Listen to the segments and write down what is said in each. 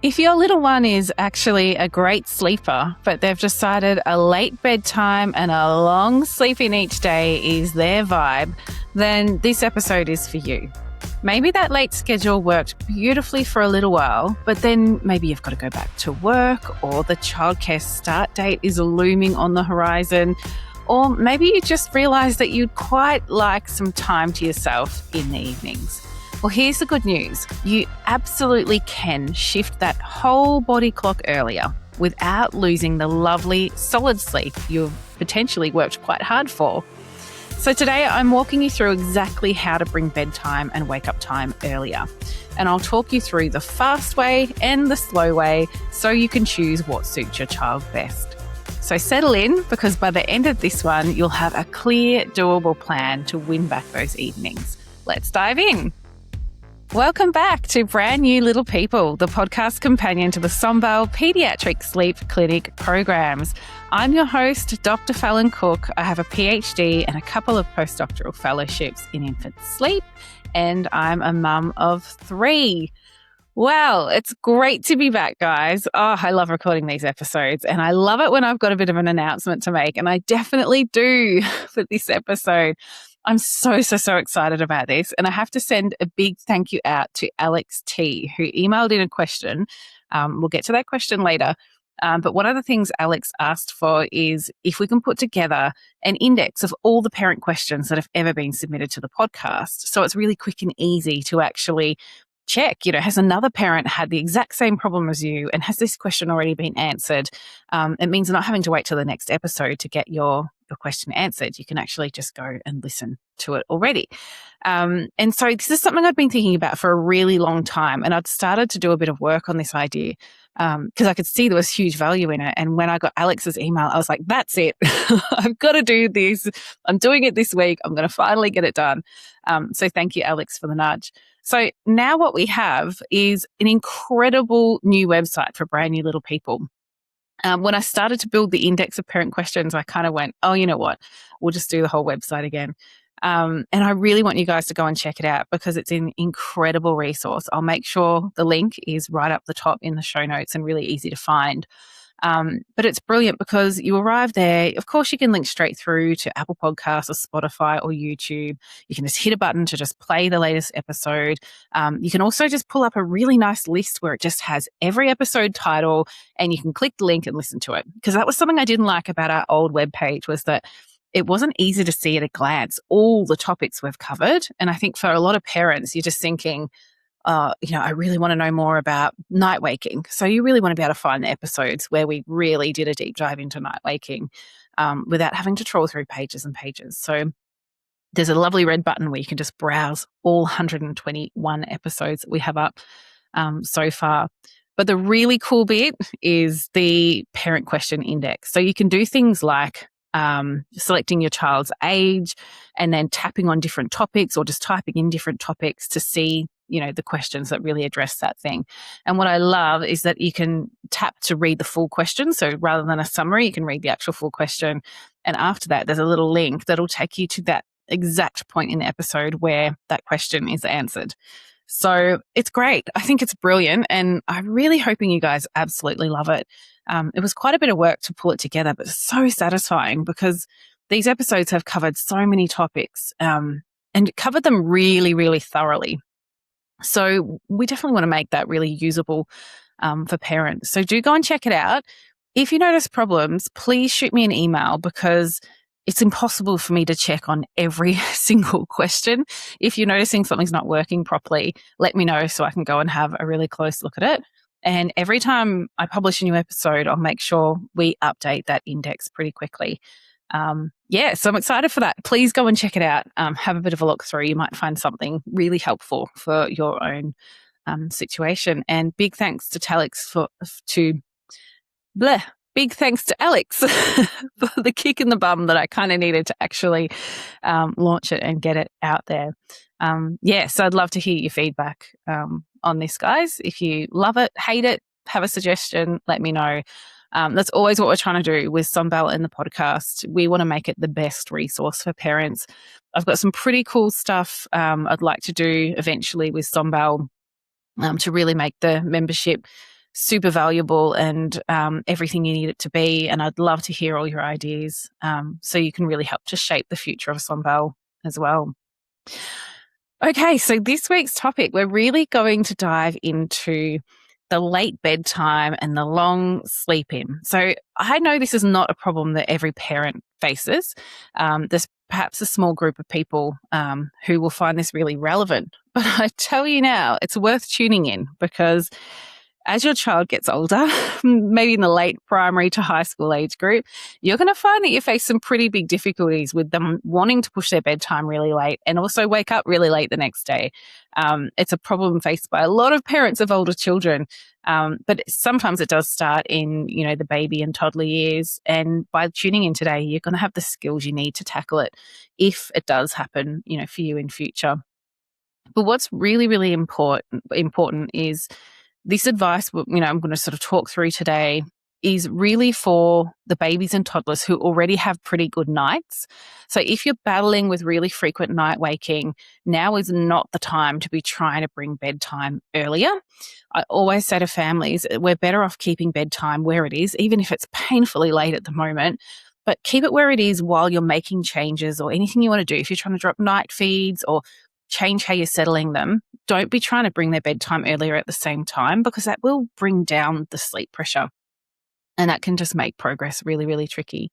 If your little one is actually a great sleeper, but they've decided a late bedtime and a long sleep in each day is their vibe, then this episode is for you. Maybe that late schedule worked beautifully for a little while, but then maybe you've got to go back to work, or the childcare start date is looming on the horizon, or maybe you just realised that you'd quite like some time to yourself in the evenings. Well, here's the good news. You absolutely can shift that whole body clock earlier without losing the lovely solid sleep you've potentially worked quite hard for. So today I'm walking you through exactly how to bring bedtime and wake up time earlier. And I'll talk you through the fast way and the slow way so you can choose what suits your child best. So settle in, because by the end of this one, you'll have a clear, doable plan to win back those evenings. Let's dive in. Welcome back to Brand New Little People, the podcast companion to the Somval Pediatric Sleep Clinic programs. I'm your host, Dr. Fallon Cook. I have a PhD and a couple of postdoctoral fellowships in infant sleep, and I'm a mum of 3. Well, it's great to be back, guys. Oh, I love recording these episodes, and I love it when I've got a bit of an announcement to make, and I definitely do for this episode. I'm so excited about this. And I have to send a big thank you out to Alex T, who emailed in a question. We'll get to that question later. But one of the things Alex asked for is if we can put together an index of all the parent questions that have ever been submitted to the podcast. So it's really quick and easy to actually check, has another parent had the exact same problem as you, and has this question already been answered? It means not having to wait till the next episode to get your question answered. You can actually just go and listen to it already. And so this is something I'd been thinking about for a really long time, and I'd started to do a bit of work on this idea because I could see there was huge value in it. And when I got Alex's email, I was like, that's it. I've got to do this. I'm doing it this week. I'm going to finally get it done. So thank you, Alex, for the nudge. So now what we have is an incredible new website for Brand New Little People. When I started to build the index of parent questions, I kind of went, oh, you know what? We'll just do the whole website again. And I really want you guys to go and check it out because it's an incredible resource. I'll make sure the link is right up the top in the show notes and really easy to find. But it's brilliant because you arrive there. Of course, you can link straight through to Apple Podcasts or Spotify or YouTube. You can just hit a button to just play the latest episode. You can also just pull up a really nice list where it just has every episode title, and you can click the link and listen to it. Because that was something I didn't like about our old webpage, was that it wasn't easy to see at a glance all the topics we've covered. And I think for a lot of parents, you're just thinking, I really want to know more about night waking. So you really want to be able to find the episodes where we really did a deep dive into night waking without having to trawl through pages and pages. So there's a lovely red button where you can just browse all 121 episodes that we have up so far. But the really cool bit is the parent question index. So you can do things like selecting your child's age and then tapping on different topics, or just typing in different topics to see the questions that really address that thing. And what I love is that you can tap to read the full question. So rather than a summary, you can read the actual full question. And after that, there's a little link that'll take you to that exact point in the episode where that question is answered. So it's great. I think it's brilliant. And I'm really hoping you guys absolutely love it. It was quite a bit of work to pull it together, but so satisfying because these episodes have covered so many topics and covered them really, really thoroughly. So we definitely want to make that really usable for parents. So do go and check it out. If you notice problems, please shoot me an email because it's impossible for me to check on every single question. If you're noticing something's not working properly, let me know so I can go and have a really close look at it. And every time I publish a new episode, I'll make sure we update that index pretty quickly. So I'm excited for that. Please go and check it out. Have a bit of a look through. You might find something really helpful for your own situation. And big thanks to Alex big thanks to Alex for the kick in the bum that I kind of needed to actually launch it and get it out there. So I'd love to hear your feedback on this, guys. If you love it, hate it, have a suggestion, let me know. That's always what we're trying to do with Somval and the podcast. We want to make it the best resource for parents. I've got some pretty cool stuff I'd like to do eventually with Somval to really make the membership super valuable and everything you need it to be. And I'd love to hear all your ideas so you can really help to shape the future of Sonval as well. Okay, so this week's topic, we're really going to dive into the late bedtime and the long sleep in. So I know this is not a problem that every parent faces. There's perhaps a small group of people who will find this really relevant. But I tell you now, it's worth tuning in because as your child gets older, maybe in the late primary to high school age group, you're going to find that you face some pretty big difficulties with them wanting to push their bedtime really late and also wake up really late the next day. It's a problem faced by a lot of parents of older children, but sometimes it does start in, the baby and toddler years. And by tuning in today, you're going to have the skills you need to tackle it if it does happen, for you in future. But what's really, really important is this advice, I'm going to sort of talk through today is really for the babies and toddlers who already have pretty good nights. So if you're battling with really frequent night waking, now is not the time to be trying to bring bedtime earlier. I always say to families, we're better off keeping bedtime where it is, even if it's painfully late at the moment, but keep it where it is while you're making changes or anything you want to do. If you're trying to drop night feeds or change how you're settling them, don't be trying to bring their bedtime earlier at the same time because that will bring down the sleep pressure and that can just make progress really, really tricky.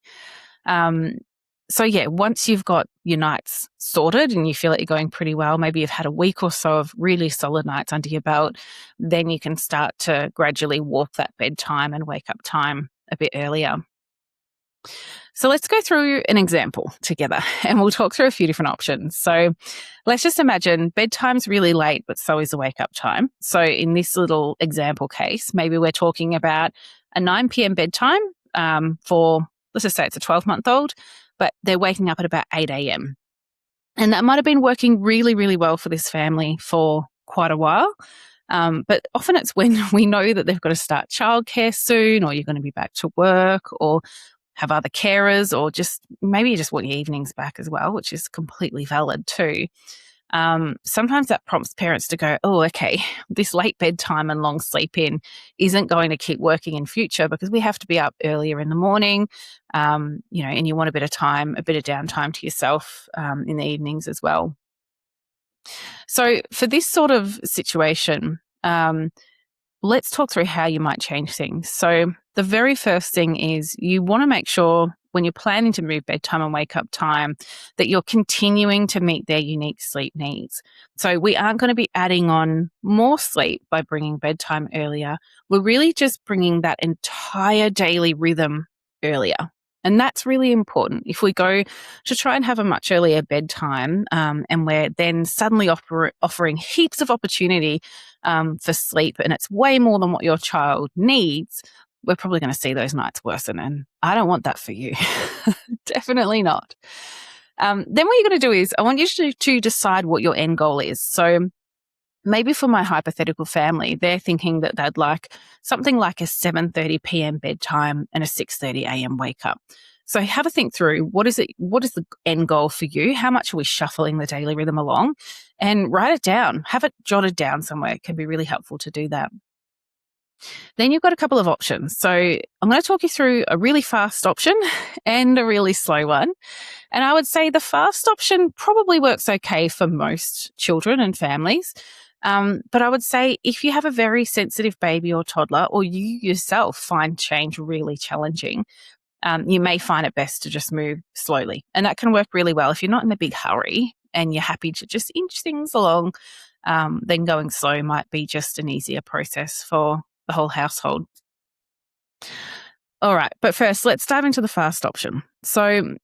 Once you've got your nights sorted and you feel like you're going pretty well, maybe you've had a week or so of really solid nights under your belt, then you can start to gradually walk that bedtime and wake up time a bit earlier. So let's go through an example together and we'll talk through a few different options. So let's just imagine bedtime's really late, but so is the wake up time. So in this little example case, maybe we're talking about a 9 p.m. bedtime for, let's just say it's a 12-month-old, but they're waking up at about 8 a.m. And that might have been working really, really well for this family for quite a while. But often it's when we know that they've got to start childcare soon, or you're going to be back to work, or have other carers, or maybe you just want your evenings back as well, which is completely valid too. Sometimes that prompts parents to go, oh, okay, this late bedtime and long sleep in isn't going to keep working in future because we have to be up earlier in the morning, and you want a bit of downtime to yourself in the evenings as well. So for this sort of situation, let's talk through how you might change things. So the very first thing is you want to make sure when you're planning to move bedtime and wake up time that you're continuing to meet their unique sleep needs. So we aren't going to be adding on more sleep by bringing bedtime earlier. We're really just bringing that entire daily rhythm earlier. And that's really important. If we go to try and have a much earlier bedtime and we're then suddenly offering heaps of opportunity for sleep and it's way more than what your child needs, we're probably going to see those nights worsen. And I don't want that for you. Definitely not. Then what you're going to do is I want you to decide what your end goal is. So maybe for my hypothetical family, they're thinking that they'd like something like a 7:30 p.m. bedtime and a 6:30 a.m. wake up. So have a think through what is the end goal for you? How much are we shuffling the daily rhythm along? And write it down. Have it jotted down somewhere. It can be really helpful to do that. Then you've got a couple of options. So I'm going to talk you through a really fast option and a really slow one. And I would say the fast option probably works okay for most children and families. But I would say if you have a very sensitive baby or toddler, or you yourself find change really challenging, you may find it best to just move slowly. And that can work really well if you're not in a big hurry and you're happy to just inch things along. Then going slow might be just an easier process for the whole household. All right, but first, let's dive into the fast option. So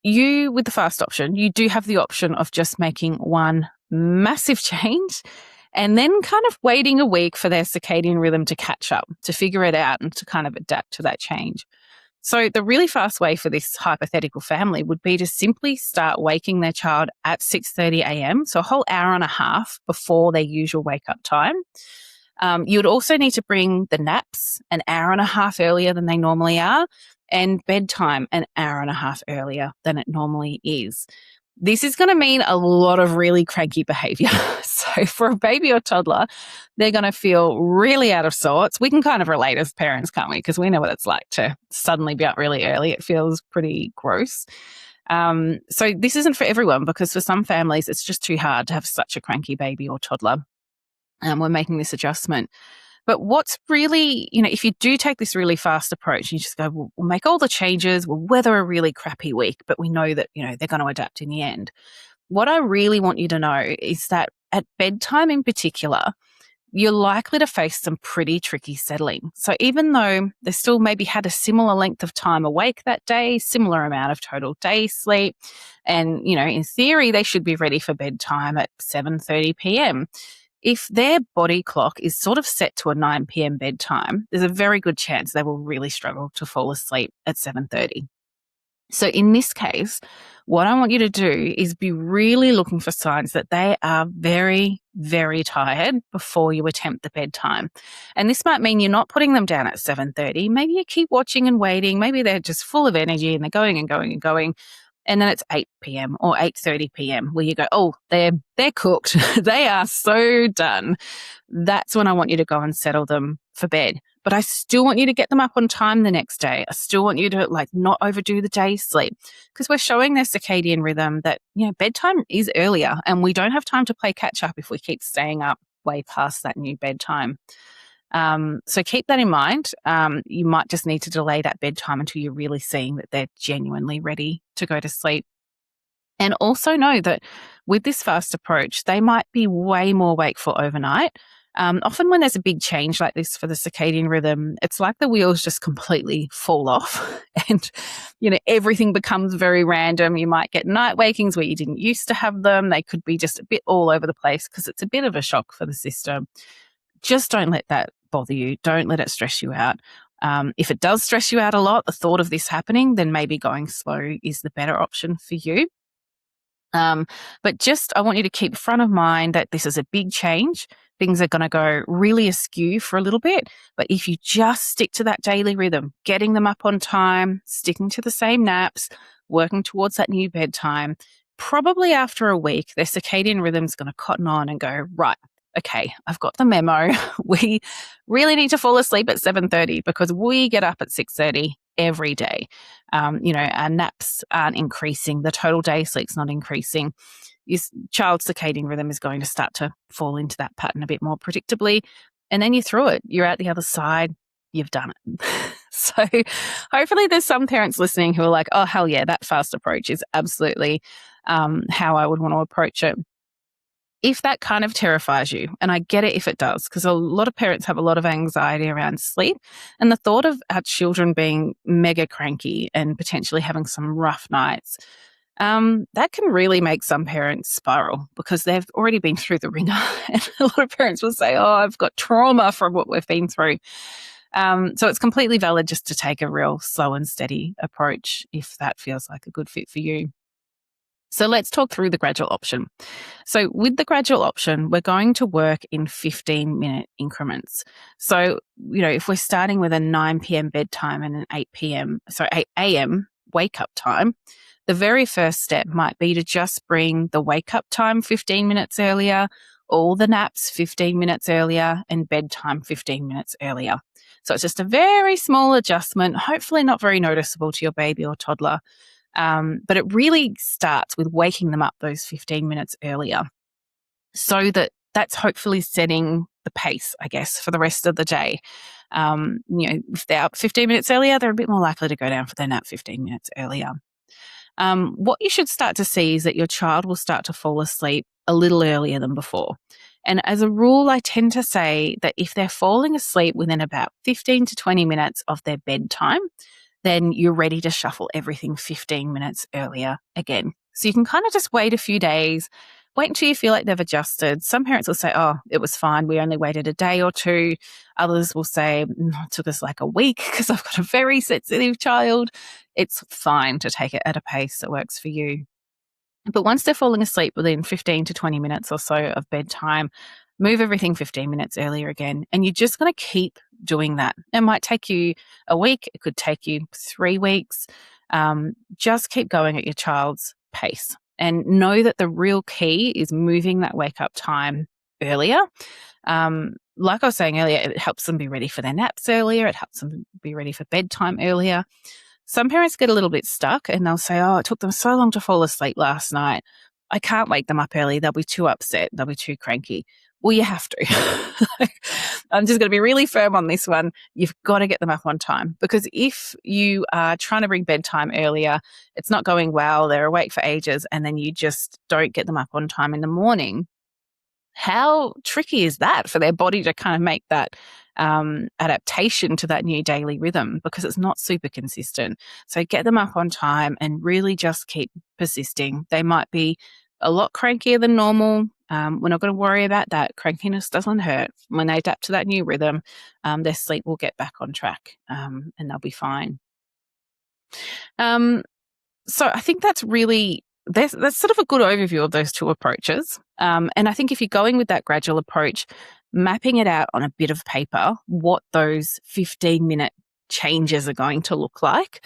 with the fast option, you do have the option of just making one massive change and then kind of waiting a week for their circadian rhythm to catch up, to figure it out and to kind of adapt to that change. So the really fast way for this hypothetical family would be to simply start waking their child at 6:30 a.m., so a whole hour and a half before their usual wake-up time. You would also need to bring the naps an hour and a half earlier than they normally are, and bedtime an hour and a half earlier than it normally is. This is going to mean a lot of really cranky behavior. So for a baby or toddler, they're going to feel really out of sorts. We can kind of relate as parents, can't we? Because we know what it's like to suddenly be up really early. It feels pretty gross. So this isn't for everyone, because for some families, it's just too hard to have such a cranky baby or toddler. We're making this adjustment. But what's really, if you do take this really fast approach, you just go, we'll make all the changes, we'll weather a really crappy week, but we know that, they're going to adapt in the end. What I really want you to know is that at bedtime in particular, you're likely to face some pretty tricky settling. So even though they still maybe had a similar length of time awake that day, similar amount of total day sleep, and, in theory, they should be ready for bedtime at 7:30 p.m. If their body clock is sort of set to a 9 p.m. bedtime, there's a very good chance they will really struggle to fall asleep at 7:30. So in this case, what I want you to do is be really looking for signs that they are very, very tired before you attempt the bedtime. And this might mean you're not putting them down at 7:30. Maybe you keep watching and waiting. Maybe they're just full of energy and they're going and going and going. And then it's 8 p.m. or 8:30 p.m. where you go, oh, they're cooked. They are so done. That's when I want you to go and settle them for bed. But I still want you to get them up on time the next day. I still want you to not overdo the day sleep, because we're showing their circadian rhythm that, bedtime is earlier and we don't have time to play catch up if we keep staying up way past that new bedtime. So keep that in mind. You might just need to delay that bedtime until you're really seeing that they're genuinely ready to go to sleep. And also know that with this fast approach, they might be way more wakeful overnight. Often when there's a big change like this for the circadian rhythm, it's like the wheels just completely fall off and, everything becomes very random. You might get night wakings where you didn't used to have them. They could be just a bit all over the place because it's a bit of a shock for the system. Just don't let that bother you. Don't let it stress you out. If it does stress you out a lot, the thought of this happening, then maybe going slow is the better option for you. But just, I want you to keep front of mind that this is a big change. Things are going to go really askew for a little bit. But if you just stick to that daily rhythm, getting them up on time, sticking to the same naps, working towards that new bedtime, probably after a week, their circadian rhythm is going to cotton on and go, right, okay, I've got the memo. We really need to fall asleep at 7:30 because we get up at 6:30 every day. Our naps aren't increasing. The total day sleep's not increasing. Your child's circadian rhythm is going to start to fall into that pattern a bit more predictably. And then you're through it. You're out the other side. You've done it. So hopefully there's some parents listening who are like, oh, hell yeah, that fast approach is absolutely how I would want to approach it. If that kind of terrifies you, and I get it if it does, because a lot of parents have a lot of anxiety around sleep, and the thought of our children being mega cranky and potentially having some rough nights, that can really make some parents spiral because they've already been through the ringer. And a lot of parents will say, oh, I've got trauma from what we've been through. So it's completely valid just to take a real slow and steady approach if that feels like a good fit for you. So let's talk through the gradual option. So with the gradual option, we're going to work in 15-minute increments. So, if we're starting with a 9 p.m. bedtime and an 8 a.m. wake up time, the very first step might be to just bring the wake up time 15 minutes earlier, all the naps 15 minutes earlier, and bedtime 15 minutes earlier. So it's just a very small adjustment, hopefully not very noticeable to your baby or toddler. But it really starts with waking them up those 15 minutes earlier, so that's hopefully setting the pace, I guess, for the rest of the day. If they're up 15 minutes earlier, they're a bit more likely to go down for their nap 15 minutes earlier. What you should start to see is that your child will start to fall asleep a little earlier than before. And as a rule, I tend to say that if they're falling asleep within about 15 to 20 minutes of their bedtime, then you're ready to shuffle everything 15 minutes earlier again. So you can kind of just wait a few days, wait until you feel like they've adjusted. Some parents will say, oh, it was fine. We only waited a day or two. Others will say, it took us like a week because I've got a very sensitive child. It's fine to take it at a pace that works for you. But once they're falling asleep within 15 to 20 minutes or so of bedtime, move everything 15 minutes earlier again. And you're just going to keep doing that. It might take you a week. It could take you 3 weeks. Just keep going at your child's pace. And know that the real key is moving that wake up time earlier. Like I was saying earlier, it helps them be ready for their naps earlier. It helps them be ready for bedtime earlier. Some parents get a little bit stuck and they'll say, oh, it took them so long to fall asleep last night. I can't wake them up early. They'll be too upset. They'll be too cranky. Well, you have to. I'm just going to be really firm on this one. You've got to get them up on time, because if you are trying to bring bedtime earlier, it's not going well, they're awake for ages, and then you just don't get them up on time in the morning. How tricky is that for their body to kind of make that adaptation to that new daily rhythm, because it's not super consistent. So get them up on time and really just keep persisting. They might be a lot crankier than normal. We're not going to worry about that. Crankiness doesn't hurt. When they adapt to that new rhythm, their sleep will get back on track, and they'll be fine. So I think that's sort of a good overview of those two approaches. And I think if you're going with that gradual approach, mapping it out on a bit of paper, what those 15-minute changes are going to look like,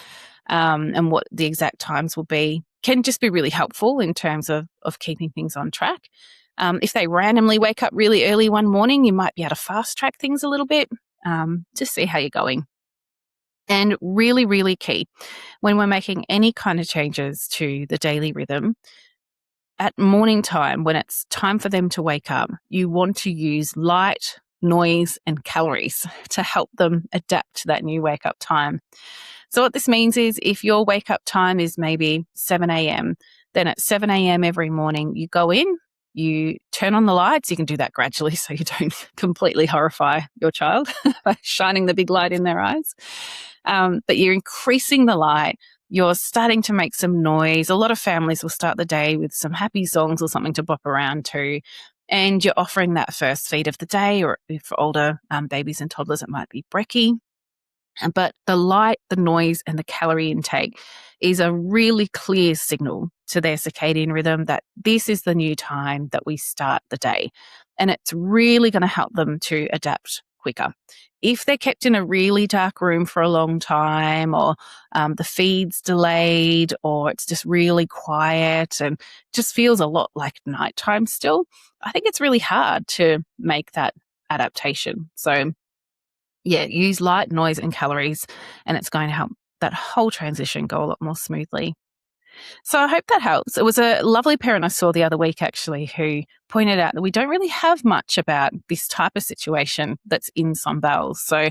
and what the exact times will be, can just be really helpful in terms of keeping things on track. If they randomly wake up really early one morning, you might be able to fast track things a little bit. Just see how you're going. And really, really key, when we're making any kind of changes to the daily rhythm, at morning time, when it's time for them to wake up, you want to use light, noise, and calories to help them adapt to that new wake up time. So what this means is, if your wake up time is maybe 7 a.m., then at 7 a.m. every morning, you go in, you turn on the lights. You can do that gradually so you don't completely horrify your child by shining the big light in their eyes. But you're increasing the light. You're starting to make some noise. A lot of families will start the day with some happy songs or something to bop around to. And you're offering that first feed of the day, or for older babies and toddlers, it might be brekkie. But the light, the noise, and the calorie intake is a really clear signal to their circadian rhythm that this is the new time that we start the day. And it's really going to help them to adapt quicker. If they're kept in a really dark room for a long time, or the feed's delayed, or it's just really quiet and just feels a lot like nighttime still, I think it's really hard to make that adaptation. So yeah, use light, noise, and calories, and it's going to help that whole transition go a lot more smoothly. So I hope that helps. It was a lovely parent I saw the other week, actually, who pointed out that we don't really have much about this type of situation that's in Sunbelt. So I'm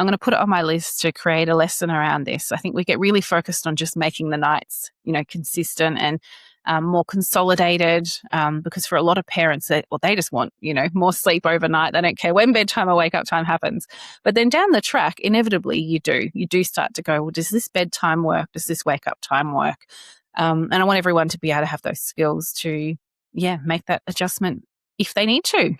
going to put it on my list to create a lesson around this. I think we get really focused on just making the nights, consistent and more consolidated, because for a lot of parents, they just want, more sleep overnight. They don't care when bedtime or wake up time happens. But then down the track, inevitably you do start to go, well, does this bedtime work? Does this wake up time work? And I want everyone to be able to have those skills to, make that adjustment if they need to.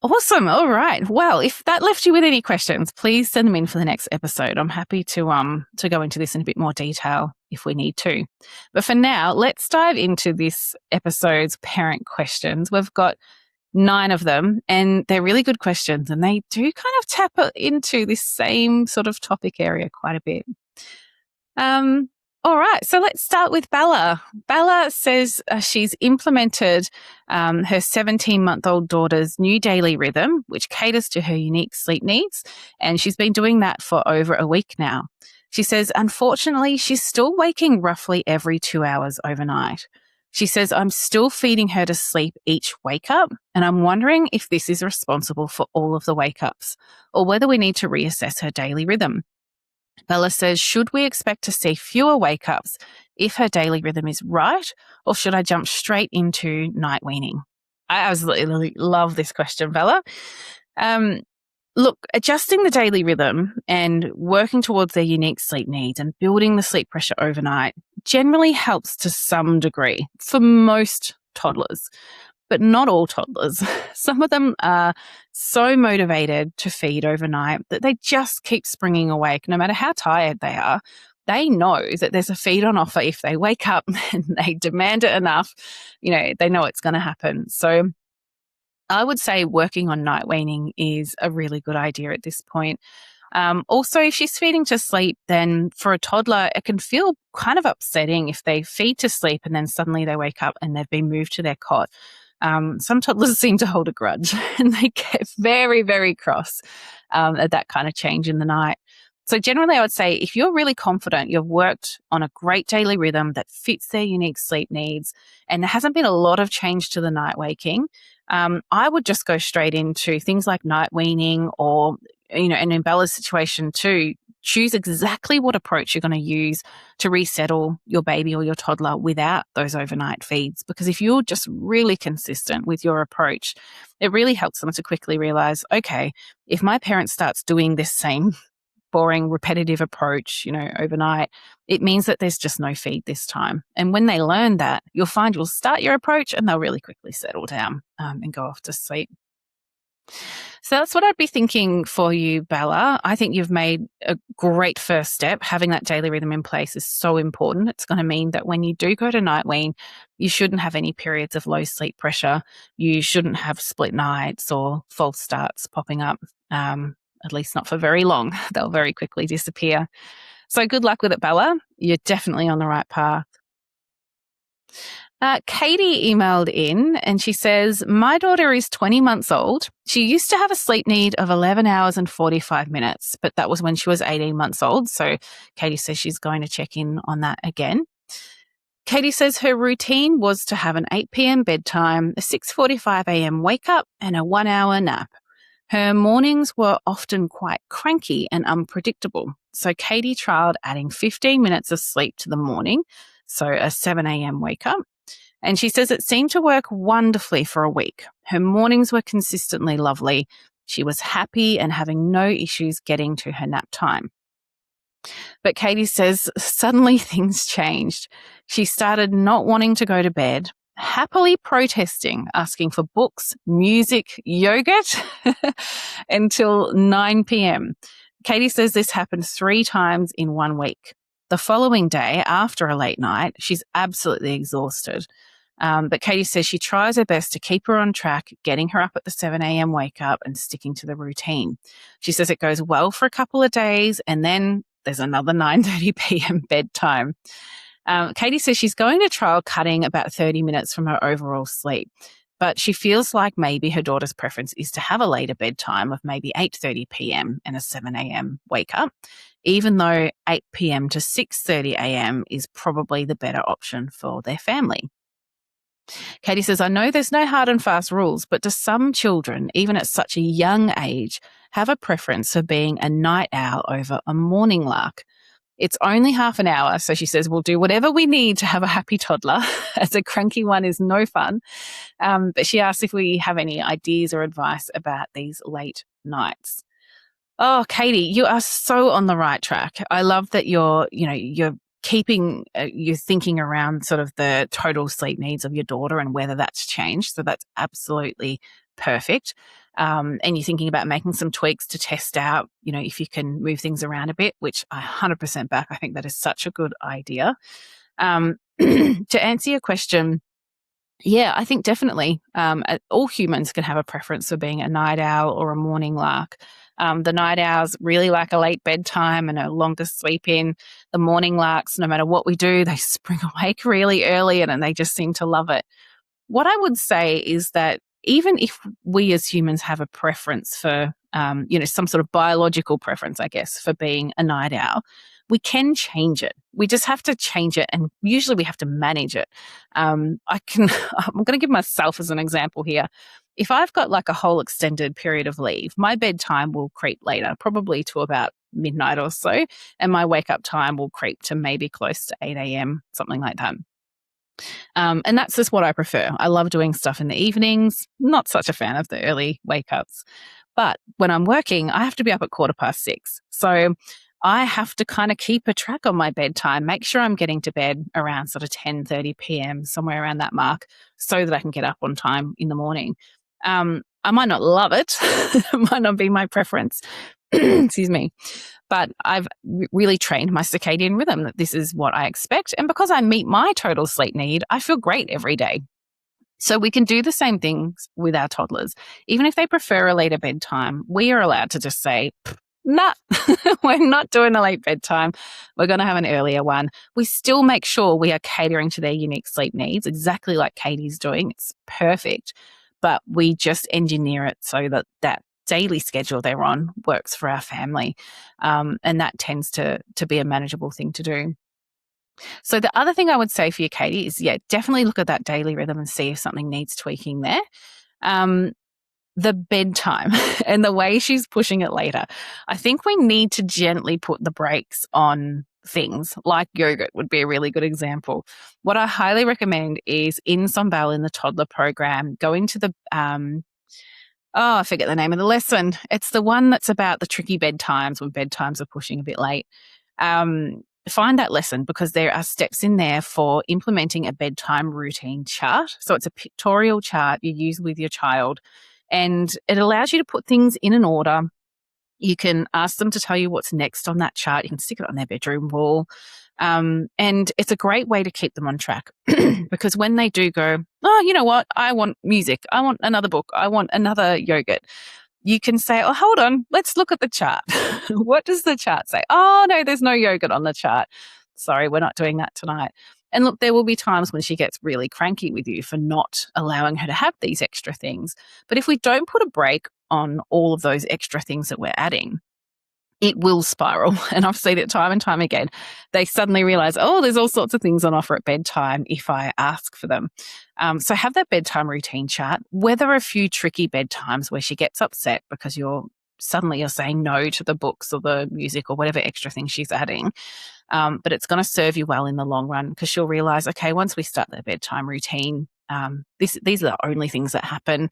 Awesome. All right. Well, if that left you with any questions, please send them in for the next episode. I'm happy to go into this in a bit more detail if we need to. But for now, let's dive into this episode's parent questions. We've got 9 of them, and they're really good questions, and they do kind of tap into this same sort of topic area quite a bit. All right, so let's start with Bella. Bella says she's implemented her 17-month-old daughter's new daily rhythm, which caters to her unique sleep needs, and she's been doing that for over a week now. She says, unfortunately, she's still waking roughly every 2 hours overnight. She says, I'm still feeding her to sleep each wake up, and I'm wondering if this is responsible for all of the wake ups, or whether we need to reassess her daily rhythm. Bella says, should we expect to see fewer wake-ups if her daily rhythm is right, or should I jump straight into night weaning? I absolutely love this question, Bella. Look, adjusting the daily rhythm and working towards their unique sleep needs and building the sleep pressure overnight generally helps to some degree for most toddlers, but not all toddlers. Some of them are so motivated to feed overnight that they just keep springing awake no matter how tired they are. They know that there's a feed on offer if they wake up and they demand it enough. They know it's going to happen. So I would say working on night weaning is a really good idea at this point. Also, if she's feeding to sleep, then for a toddler, it can feel kind of upsetting if they feed to sleep and then suddenly they wake up and they've been moved to their cot. Some toddlers seem to hold a grudge and they get very, very cross at that kind of change in the night. So generally, I would say if you're really confident you've worked on a great daily rhythm that fits their unique sleep needs and there hasn't been a lot of change to the night waking, I would just go straight into things like night weaning or, and in Bella's situation too, choose exactly what approach you're going to use to resettle your baby or your toddler without those overnight feeds. Because if you're just really consistent with your approach, it really helps them to quickly realize, okay, if my parent starts doing this same boring, repetitive approach, overnight, it means that there's just no feed this time. And when they learn that, you'll find you'll start your approach and they'll really quickly settle down and go off to sleep. So that's what I'd be thinking for you, Bella. I think you've made a great first step. Having that daily rhythm in place is so important. It's going to mean that when you do go to night wean, you shouldn't have any periods of low sleep pressure. You shouldn't have split nights or false starts popping up, at least not for very long. They'll very quickly disappear. So good luck with it, Bella. You're definitely on the right path. Katie emailed in and she says, my daughter is 20 months old. She used to have a sleep need of 11 hours and 45 minutes, but that was when she was 18 months old. So Katie says she's going to check in on that again. Katie says her routine was to have an 8 p.m. bedtime, a 6:45 a.m. wake up, and a 1-hour nap. Her mornings were often quite cranky and unpredictable. So Katie trialled adding 15 minutes of sleep to the morning, so a 7 a.m. wake up. And she says it seemed to work wonderfully for a week. Her mornings were consistently lovely. She was happy and having no issues getting to her nap time. But Katie says suddenly things changed. She started not wanting to go to bed, happily protesting, asking for books, music, yogurt until 9 p.m. Katie says this happened 3 times in 1 week. The following day, after a late night, she's absolutely exhausted. But Katie says she tries her best to keep her on track, getting her up at the 7 a.m. wake up and sticking to the routine. She says it goes well for a couple of days and then there's another 9:30 p.m. bedtime. Katie says she's going to trial cutting about 30 minutes from her overall sleep, but she feels like maybe her daughter's preference is to have a later bedtime of maybe 8:30 p.m. and a 7 a.m. wake up, even though 8 p.m. to 6:30 a.m. is probably the better option for their family. Katie says, I know there's no hard and fast rules, but do some children, even at such a young age, have a preference for being a night owl over a morning lark? It's only half an hour, so she says we'll do whatever we need to have a happy toddler, as a cranky one is no fun. But she asks if we have any ideas or advice about these late nights. Oh, Katie, you are so on the right track. I love that you're keeping your thinking around sort of the total sleep needs of your daughter and whether that's changed. So that's absolutely perfect. And you're thinking about making some tweaks to test out, if you can move things around a bit, which I 100% back. I think that is such a good idea. To answer your question, yeah, I think definitely all humans can have a preference for being a night owl or a morning lark. The night owls really like a late bedtime and a longer sleep in. The morning larks, no matter what we do, they spring awake really early and they just seem to love it. What I would say is that even if we as humans have a preference for, some sort of biological preference, I guess, for being a night owl, we can change it. We just have to change it, and usually we have to manage it. I'm going to give myself as an example here. If I've got like a whole extended period of leave, my bedtime will creep later, probably to about midnight or so, and my wake up time will creep to maybe close to 8 a.m., something like that. And that's just what I prefer. I love doing stuff in the evenings, not such a fan of the early wake ups. But when I'm working, I have to be up at 6:15. So I have to kind of keep a track on my bedtime, make sure I'm getting to bed around sort of 10:30 p.m., somewhere around that mark, so that I can get up on time in the morning. I might not love it. It might not be my preference. Excuse me. But I've really trained my circadian rhythm that this is what I expect. And because I meet my total sleep need, I feel great every day. So we can do the same things with our toddlers. Even if they prefer a later bedtime, we are allowed to just say, Nah, we're not doing a late bedtime. We're going to have an earlier one. We still make sure we are catering to their unique sleep needs, exactly like Katie's doing. It's perfect. But we just engineer it so that that daily schedule they're on works for our family. And that tends to be a manageable thing to do. So the other thing I would say for you, Katie, is definitely look at that daily rhythm and see if something needs tweaking there. The bedtime and the way she's pushing it later. I think we need to gently put the brakes on things like yogurt would be a really good example. What I highly recommend is in Sombal in the toddler program, go into the I forget the name of the lesson. It's the one that's about the tricky bedtimes when bedtimes are pushing a bit late. Find that lesson because there are steps in there for implementing a bedtime routine chart. So it's a pictorial chart you use with your child and it allows you to put things in an order. You can ask them to tell you what's next on that chart. You can stick it on their bedroom wall. And it's a great way to keep them on track because when they do go, oh, you know what? I want music. I want another book. I want another yogurt. You can say, oh, hold on, let's look at the chart. What does the chart say? Oh, no, there's no yogurt on the chart. Sorry, we're not doing that tonight. And look, there will be times when she gets really cranky with you for not allowing her to have these extra things. But if we don't put a break on all of those extra things that we're adding, it will spiral. And I've seen it time and time again. They suddenly realize, oh, there's all sorts of things on offer at bedtime if I ask for them. So have that bedtime routine chart, weather a few tricky bedtimes where she gets upset because you're saying no to the books or the music or whatever extra thing she's adding. But it's going to serve you well in the long run because she'll realize, okay, once we start the bedtime routine, these are the only things that happen.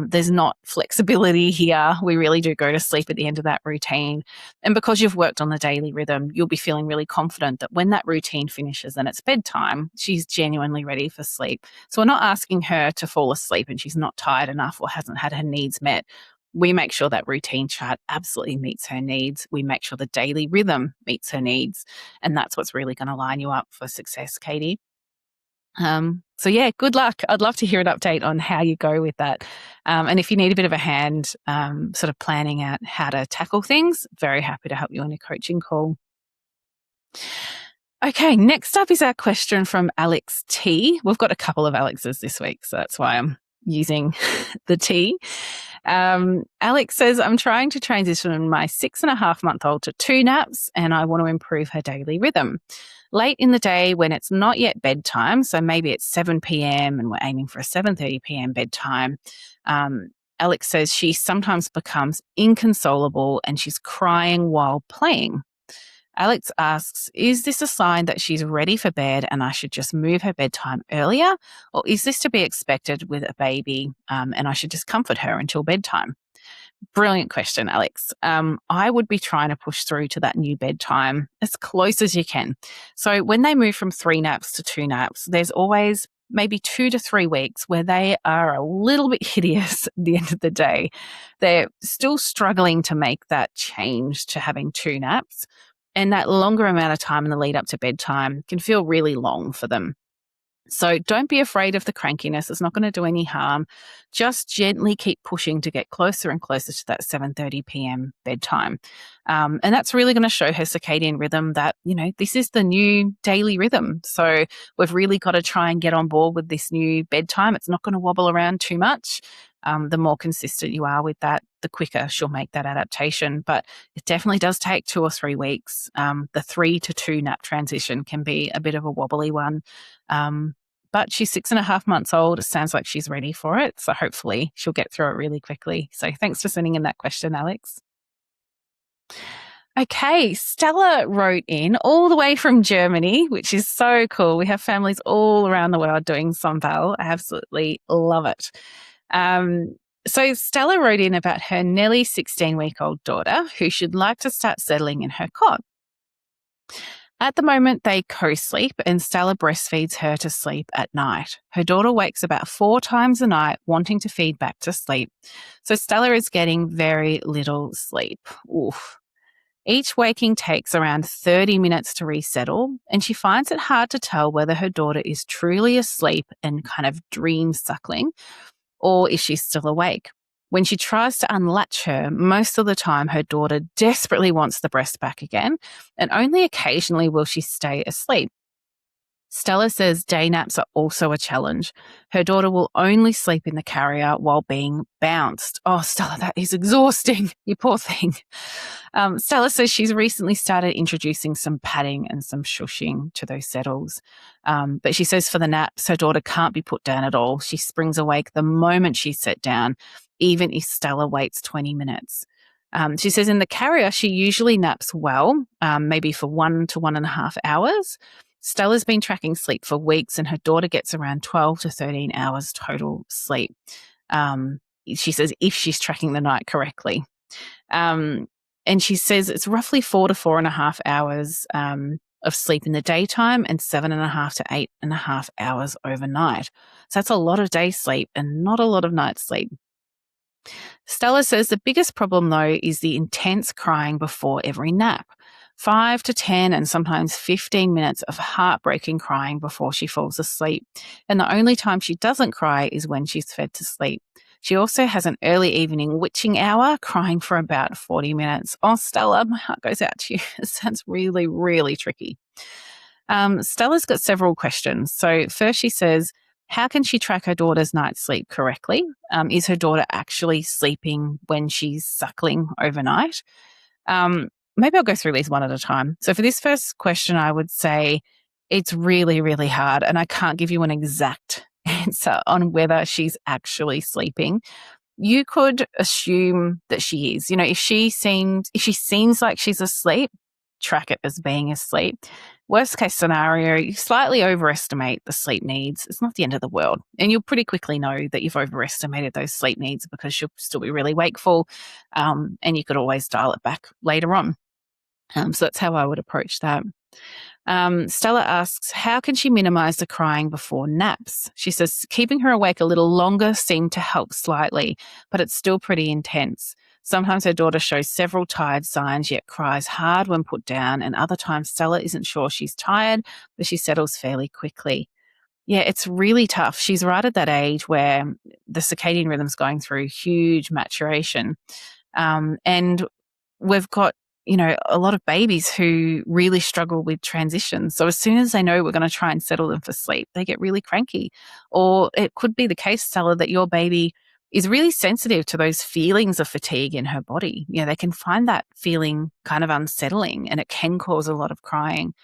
There's not flexibility here. We really do go to sleep at the end of that routine. And because you've worked on the daily rhythm, you'll be feeling really confident that when that routine finishes and it's bedtime, she's genuinely ready for sleep. So we're not asking her to fall asleep and she's not tired enough or hasn't had her needs met. We make sure that routine chart absolutely meets her needs. We make sure the daily rhythm meets her needs. And that's what's really going to line you up for success, Katie. So good luck. I'd love to hear an update on how you go with that. And if you need a bit of a hand, sort of planning out how to tackle things, very happy to help you on a coaching call. Okay, next up is our question from Alex T. We've got a couple of Alexes this week, so that's why I'm using the T. Alex says, I'm trying to transition my 6.5-month-old to 2 naps and I want to improve her daily rhythm. Late in the day when it's not yet bedtime, so maybe it's 7 p.m. and we're aiming for a 7:30 p.m. bedtime, Alex says she sometimes becomes inconsolable and she's crying while playing. Alex asks, is this a sign that she's ready for bed and I should just move her bedtime earlier? Or is this to be expected with a baby and I should just comfort her until bedtime? Brilliant question, Alex. I would be trying to push through to that new bedtime as close as you can. So when they move from 3 naps to 2 naps, there's always maybe 2 to 3 weeks where they are a little bit hideous at the end of the day. They're still struggling to make that change to having 2 naps. And that longer amount of time in the lead up to bedtime can feel really long for them. So don't be afraid of the crankiness. It's not going to do any harm. Just gently keep pushing to get closer and closer to that 7:30 p.m. bedtime. And that's really going to show her circadian rhythm that, this is the new daily rhythm. So we've really got to try and get on board with this new bedtime. It's not going to wobble around too much. The more consistent you are with that, the quicker she'll make that adaptation. But it definitely does take 2 or 3 weeks. The 3 to 2 nap transition can be a bit of a wobbly one. But she's 6.5 months old. It sounds like she's ready for it. So hopefully she'll get through it really quickly. So thanks for sending in that question, Alex. Okay, Stella wrote in all the way from Germany, which is so cool. We have families all around the world doing Sombal. I absolutely love it. So Stella wrote in about her nearly 16-week-old daughter who should like to start settling in her cot. At the moment, they co-sleep and Stella breastfeeds her to sleep at night. Her daughter wakes about 4 times a night wanting to feed back to sleep. So Stella is getting very little sleep. Oof. Each waking takes around 30 minutes to resettle, and she finds it hard to tell whether her daughter is truly asleep and kind of dream suckling, or if she's still awake. When she tries to unlatch her, most of the time her daughter desperately wants the breast back again, and only occasionally will she stay asleep. Stella says day naps are also a challenge. Her daughter will only sleep in the carrier while being bounced. Oh, Stella, that is exhausting. You poor thing. Stella says she's recently started introducing some padding and some shushing to those settles. But she says for the naps, her daughter can't be put down at all. She springs awake the moment she's set down, even if Stella waits 20 minutes. She says in the carrier, she usually naps well, maybe for 1 to 1.5 hours. Stella's been tracking sleep for weeks, and her daughter gets around 12 to 13 hours total sleep. She says if she's tracking the night correctly. And she says it's roughly 4 to 4.5 hours of sleep in the daytime and 7.5 to 8.5 hours overnight. So that's a lot of day sleep and not a lot of night sleep. Stella says the biggest problem, though, is the intense crying before every nap. 5 to 10 and sometimes 15 minutes of heartbreaking crying before she falls asleep. And the only time she doesn't cry is when she's fed to sleep. She also has an early evening witching hour, crying for about 40 minutes. Oh, Stella, my heart goes out to you. It sounds really, really tricky. Stella's got several questions. So first she says, how can she track her daughter's night sleep correctly? Is her daughter actually sleeping when she's suckling overnight? Maybe I'll go through these one at a time. So for this first question, I would say it's really, really hard, and I can't give you an exact answer on whether she's actually sleeping. You could assume that she is. If she seems like she's asleep, track it as being asleep. Worst case scenario, you slightly overestimate the sleep needs. It's not the end of the world. And you'll pretty quickly know that you've overestimated those sleep needs because she'll still be really wakeful, and you could always dial it back later on. So that's how I would approach that. Stella asks, how can she minimize the crying before naps? She says, keeping her awake a little longer seemed to help slightly, but it's still pretty intense. Sometimes her daughter shows several tired signs, yet cries hard when put down, and other times Stella isn't sure she's tired, but she settles fairly quickly. Yeah, it's really tough. She's right at that age where the circadian rhythm's going through huge maturation. And we've got a lot of babies who really struggle with transition. So as soon as they know we're going to try and settle them for sleep, they get really cranky. Or it could be the case, Stella, that your baby is really sensitive to those feelings of fatigue in her body. They can find that feeling kind of unsettling, and it can cause a lot of crying.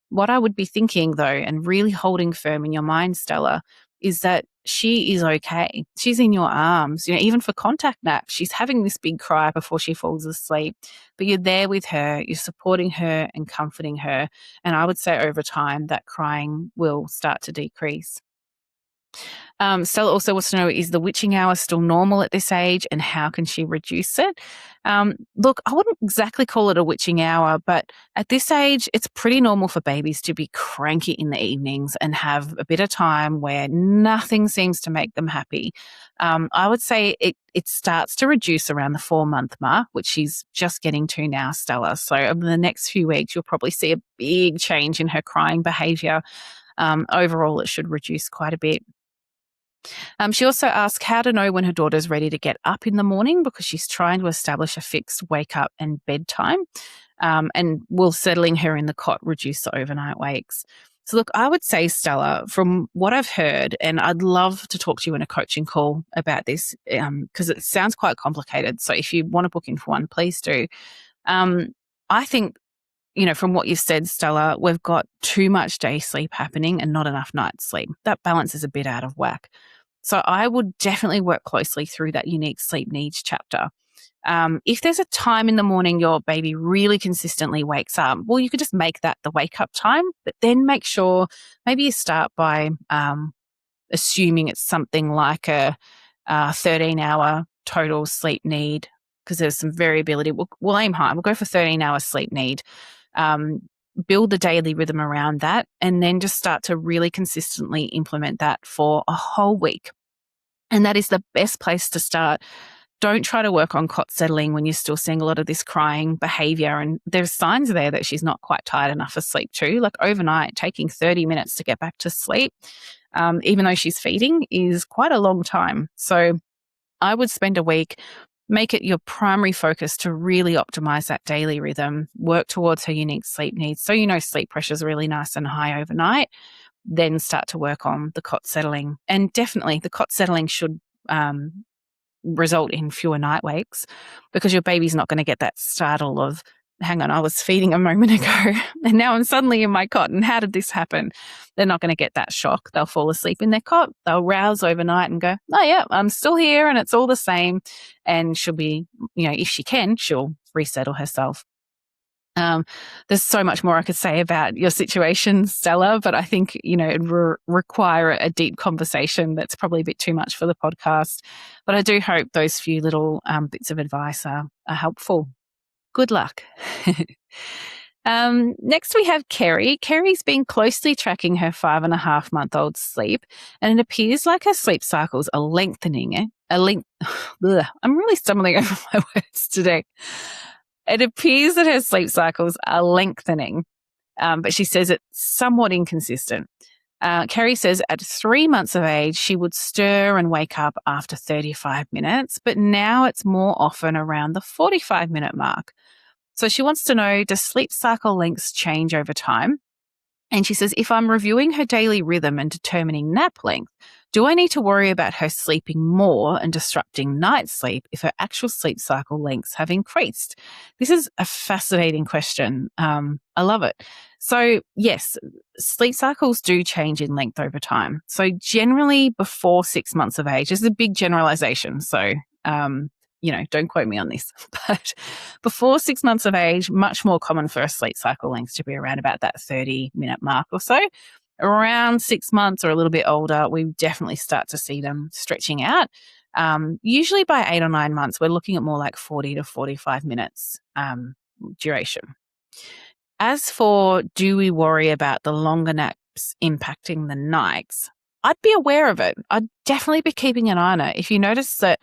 What I would be thinking, though, and really holding firm in your mind, Stella, is that she is okay. She's in your arms. Even for contact naps, she's having this big cry before she falls asleep, but you're there with her, you're supporting her and comforting her. And I would say over time that crying will start to decrease. Stella also wants to know, is the witching hour still normal at this age, and how can she reduce it? Look, I wouldn't exactly call it a witching hour, but at this age, it's pretty normal for babies to be cranky in the evenings and have a bit of time where nothing seems to make them happy. I would say it starts to reduce around the 4-month mark, which she's just getting to now, Stella. So over the next few weeks, you'll probably see a big change in her crying behaviour. Overall, it should reduce quite a bit. She also asks how to know when her daughter's ready to get up in the morning, because she's trying to establish a fixed wake up and bedtime, and will settling her in the cot reduce the overnight wakes. So look, I would say, Stella, from what I've heard, and I'd love to talk to you in a coaching call about this, because it sounds quite complicated. So if you want to book in for one, please do. I think, from what you've said, Stella, we've got too much day sleep happening and not enough night sleep. That balance is a bit out of whack. So I would definitely work closely through that unique sleep needs chapter. If there's a time in the morning your baby really consistently wakes up, well, you could just make that the wake up time, but then make sure maybe you start by assuming it's something like a 13-hour total sleep need, because there's some variability. We'll aim high. We'll go for 13-hour sleep need. Build the daily rhythm around that, and then just start to really consistently implement that for a whole week. And that is the best place to start. Don't try to work on cot settling when you're still seeing a lot of this crying behavior, and there's signs there that she's not quite tired enough for sleep too. Like overnight, taking 30 minutes to get back to sleep, even though she's feeding, is quite a long time. So I would spend a week, make it your primary focus to really optimize that daily rhythm, work towards her unique sleep needs. So, sleep pressure is really nice and high overnight. Then start to work on the cot settling. And definitely the cot settling should result in fewer night wakes, because your baby's not going to get that startle of, hang on, I was feeding a moment ago and now I'm suddenly in my cot. And how did this happen? They're not going to get that shock. They'll fall asleep in their cot. They'll rouse overnight and go, oh, yeah, I'm still here and it's all the same. And she'll be, if she can, she'll resettle herself. There's so much more I could say about your situation, Stella, but I think, it require a deep conversation. That's probably a bit too much for the podcast. But I do hope those few little bits of advice are helpful. Good luck. Next, we have Kerry. Kerry's been closely tracking her 5.5-month-old sleep, and it appears like her sleep cycles are lengthening. I'm really stumbling over my words today. It appears that her sleep cycles are lengthening, but she says it's somewhat inconsistent. Kerry says at 3 months of age, she would stir and wake up after 35 minutes, but now it's more often around the 45-minute mark. So she wants to know, does sleep cycle lengths change over time? And she says, if I'm reviewing her daily rhythm and determining nap length, do I need to worry about her sleeping more and disrupting night sleep if her actual sleep cycle lengths have increased? This is a fascinating question. I love it. So yes, sleep cycles do change in length over time. So generally before 6 months of age, this is a big generalization. So, don't quote me on this, but before 6 months of age, much more common for a sleep cycle length to be around about that 30-minute mark or so. Around 6 months or a little bit older, we definitely start to see them stretching out. Usually by 8 or 9 months, we're looking at more like 40 to 45 minutes duration. As for, do we worry about the longer naps impacting the nights? I'd be aware of it. I'd definitely be keeping an eye on it. If you notice that,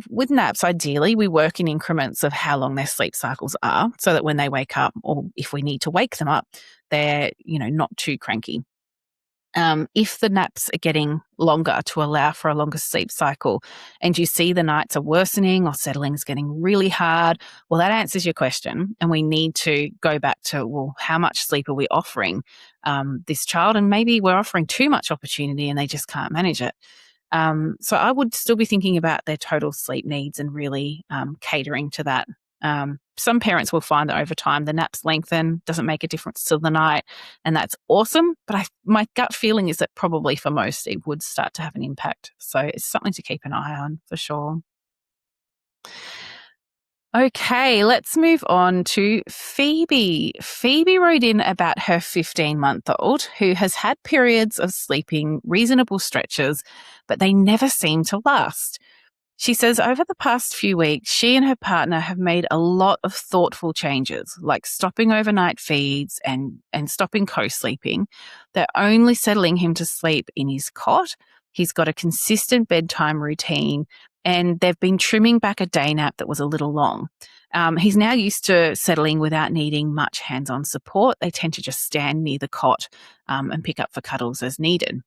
with naps, ideally, we work in increments of how long their sleep cycles are, so that when they wake up, or if we need to wake them up, they're, not too cranky. If the naps are getting longer to allow for a longer sleep cycle, and you see the nights are worsening or settling is getting really hard, well, that answers your question. And we need to go back to, well, how much sleep are we offering this child? And maybe we're offering too much opportunity and they just can't manage it. So I would still be thinking about their total sleep needs and really catering to that. Some parents will find that over time the naps lengthen, doesn't make a difference to the night, and that's awesome. But my gut feeling is that probably for most it would start to have an impact. So it's something to keep an eye on for sure. Okay, let's move on to Phoebe. Phoebe wrote in about her 15-month-old who has had periods of sleeping reasonable stretches, but they never seem to last. She says over the past few weeks, she and her partner have made a lot of thoughtful changes, like stopping overnight feeds and stopping co-sleeping. They're only settling him to sleep in his cot. He's got a consistent bedtime routine, and they've been trimming back a day nap that was a little long. He's now used to settling without needing much hands-on support. They tend to just stand near the cot and pick up for cuddles as needed.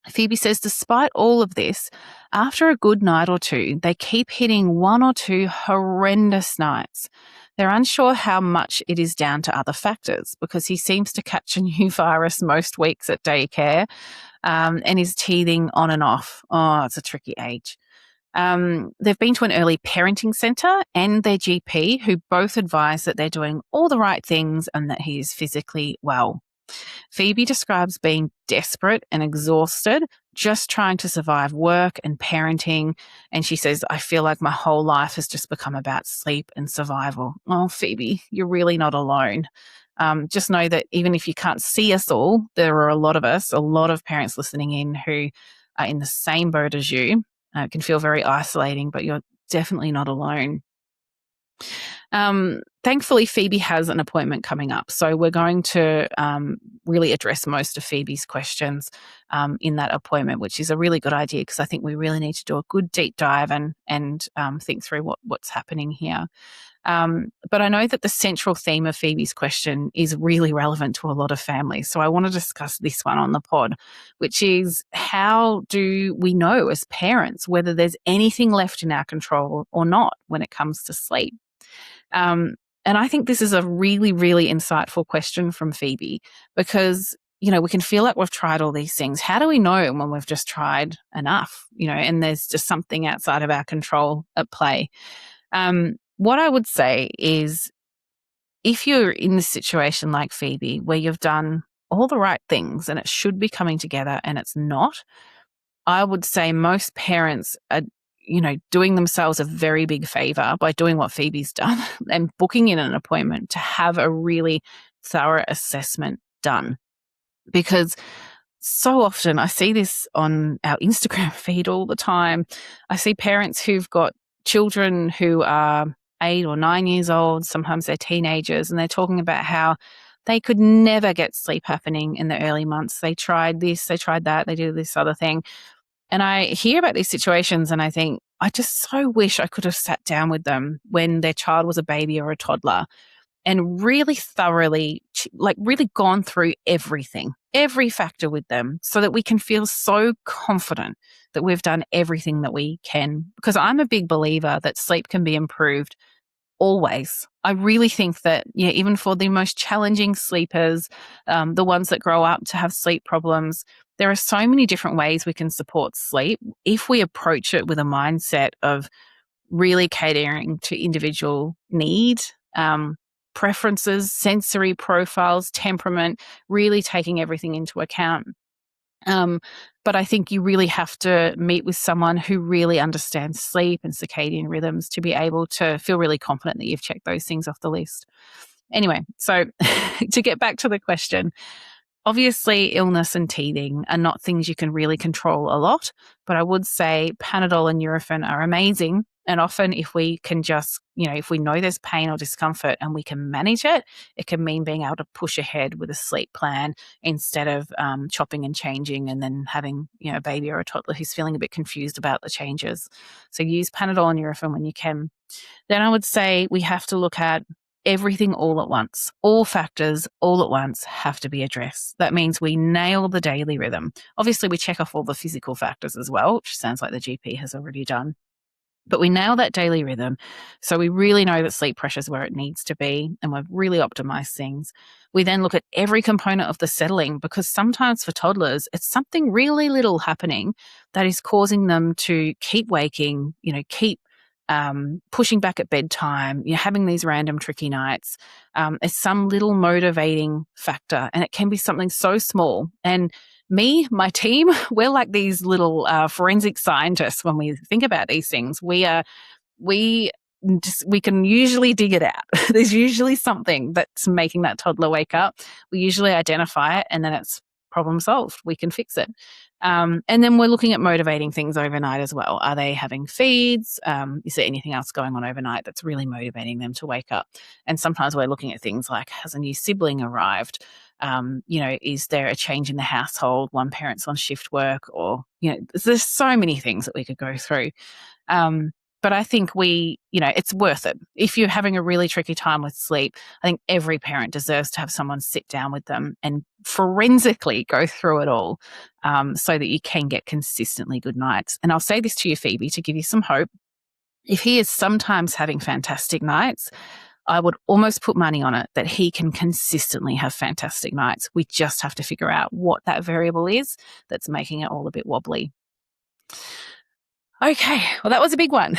Phoebe says despite all of this, after a good night or two, they keep hitting 1 or 2 horrendous nights. They're unsure how much it is down to other factors, because he seems to catch a new virus most weeks at daycare and is teething on and off. Oh, it's a tricky age. They've been to an early parenting centre and their GP, who both advise that they're doing all the right things and that he is physically well. Phoebe describes being desperate and exhausted, just trying to survive work and parenting. And she says, I feel like my whole life has just become about sleep and survival. Oh, Phoebe, you're really not alone. Just know that even if you can't see us all, there are a lot of us, a lot of parents listening in who are in the same boat as you. It can feel very isolating, but you're definitely not alone. thankfully, Phoebe has an appointment coming up. So we're going to really address most of Phoebe's questions in that appointment, which is a really good idea because I think we really need to do a good deep dive and think through what's happening here. But I know that the central theme of Phoebe's question is really relevant to a lot of families. So I want to discuss this one on the pod, which is how do we know as parents whether there's anything left in our control or not when it comes to sleep? And I think this is a really, really insightful question from Phoebe because, we can feel like we've tried all these things. How do we know when we've just tried enough, and there's just something outside of our control at play? What I would say is if you're in this situation like Phoebe, where you've done all the right things and it should be coming together and it's not, I would say most parents are, doing themselves a very big favor by doing what Phoebe's done and booking in an appointment to have a really thorough assessment done. Because so often I see this on our Instagram feed all the time. I see parents who've got children who are 8 or 9 years old, sometimes they're teenagers, and they're talking about how they could never get sleep happening in the early months. They tried this, they tried that, they did this other thing. And I hear about these situations and I think, I just so wish I could have sat down with them when their child was a baby or a toddler and really thoroughly, really gone through everything, every factor with them so that we can feel so confident that we've done everything that we can. Because I'm a big believer that sleep can be improved always. I really think that, even for the most challenging sleepers, the ones that grow up to have sleep problems, there are so many different ways we can support sleep if we approach it with a mindset of really catering to individual need, preferences, sensory profiles, temperament, really taking everything into account. But I think you really have to meet with someone who really understands sleep and circadian rhythms to be able to feel really confident that you've checked those things off the list. Anyway, so to get back to the question, obviously illness and teething are not things you can really control a lot, but I would say Panadol and Nurofen are amazing. And often if we can just, if we know there's pain or discomfort and we can manage it, it can mean being able to push ahead with a sleep plan instead of chopping and changing and then having, a baby or a toddler who's feeling a bit confused about the changes. So use Panadol and Nurofen when you can. Then I would say we have to look at everything all at once. All factors all at once have to be addressed. That means we nail the daily rhythm. Obviously, we check off all the physical factors as well, which sounds like the GP has already done. But we nail that daily rhythm. So we really know that sleep pressure is where it needs to be and we've really optimized things. We then look at every component of the settling because sometimes for toddlers, it's something really little happening that is causing them to keep waking, keep pushing back at bedtime, having these random tricky nights. It's some little motivating factor and it can be something so small. And my team, we're like these little forensic scientists when we think about these things. We can usually dig it out. There's usually something that's making that toddler wake up. We usually identify it and then it's problem solved. We can fix it. And then we're looking at motivating things overnight as well. Are they having feeds? Is there anything else going on overnight that's really motivating them to wake up? And sometimes we're looking at things like, has a new sibling arrived? Is there a change in the household? One parent's on shift work or, there's so many things that we could go through. But I think it's worth it. If you're having a really tricky time with sleep, I think every parent deserves to have someone sit down with them and forensically go through it all so that you can get consistently good nights. And I'll say this to you, Phoebe, to give you some hope. If he is sometimes having fantastic nights, I would almost put money on it that he can consistently have fantastic nights. We just have to figure out what that variable is that's making it all a bit wobbly. Okay, well, that was a big one.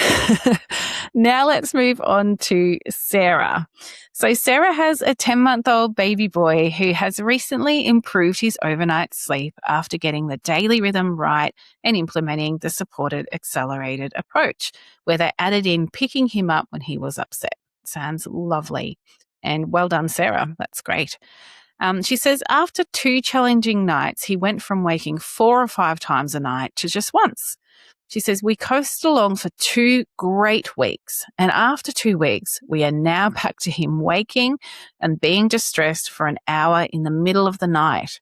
Now let's move on to Sarah. So Sarah has a 10-month-old baby boy who has recently improved his overnight sleep after getting the daily rhythm right and implementing the supported accelerated approach, where they added in picking him up when he was upset. Sounds lovely. And well done, Sarah. That's great. She says after 2 challenging nights, he went from waking 4 or 5 times a night to just once. She says, we coasted along for 2 great weeks. And after 2 weeks, we are now back to him waking and being distressed for an hour in the middle of the night.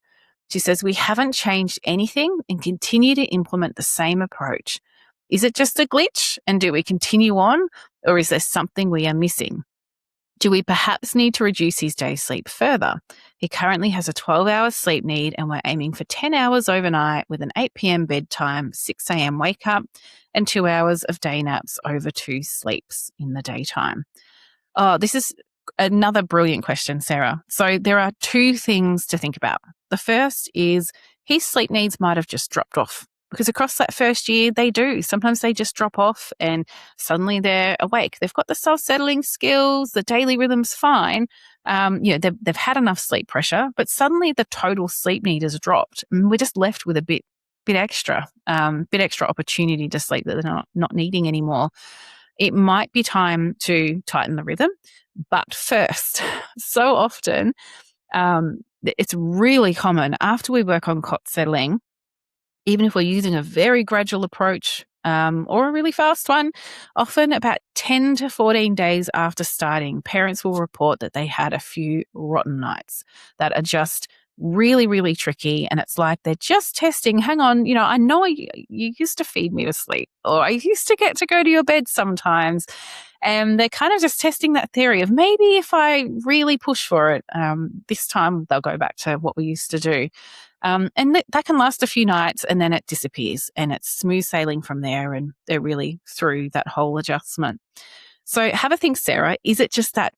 She says, we haven't changed anything and continue to implement the same approach. Is it just a glitch? And do we continue on? Or is there something we are missing? Do we perhaps need to reduce his day sleep further? He currently has a 12-hour sleep need and we're aiming for 10 hours overnight with an 8 p.m. bedtime, 6 a.m. wake up, and 2 hours of day naps over 2 sleeps in the daytime. Oh, this is another brilliant question, Sarah. So there are 2 things to think about. The first is his sleep needs might have just dropped off because across that first year, they do. Sometimes they just drop off and suddenly they're awake. They've got the self-settling skills, the daily rhythm's fine. They've had enough sleep pressure, but suddenly the total sleep need has dropped. And we're just left with a bit extra opportunity to sleep that they're not needing anymore. It might be time to tighten the rhythm. But first, so often, it's really common after we work on cot settling, even if we're using a very gradual approach or a really fast one, often about 10 to 14 days after starting, parents will report that they had a few rotten nights that are just really, really tricky. And it's like they're just testing, hang on, I know you used to feed me to sleep, or I used to get to go to your bed sometimes. And they're kind of just testing that theory of maybe if I really push for it, this time they'll go back to what we used to do. And that can last a few nights and then it disappears and it's smooth sailing from there and they're really through that whole adjustment. So have a think, Sarah, is it just that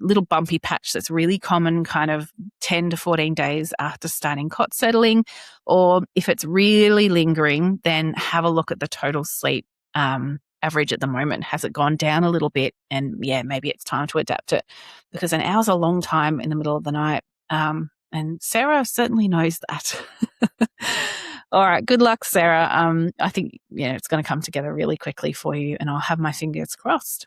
little bumpy patch that's really common kind of 10 to 14 days after starting cot settling? Or if it's really lingering, then have a look at the total sleep average at the moment. Has it gone down a little bit? And maybe it's time to adapt it because an hour's a long time in the middle of the night. And Sarah certainly knows that. All right. Good luck, Sarah. I think, it's going to come together really quickly for you and I'll have my fingers crossed.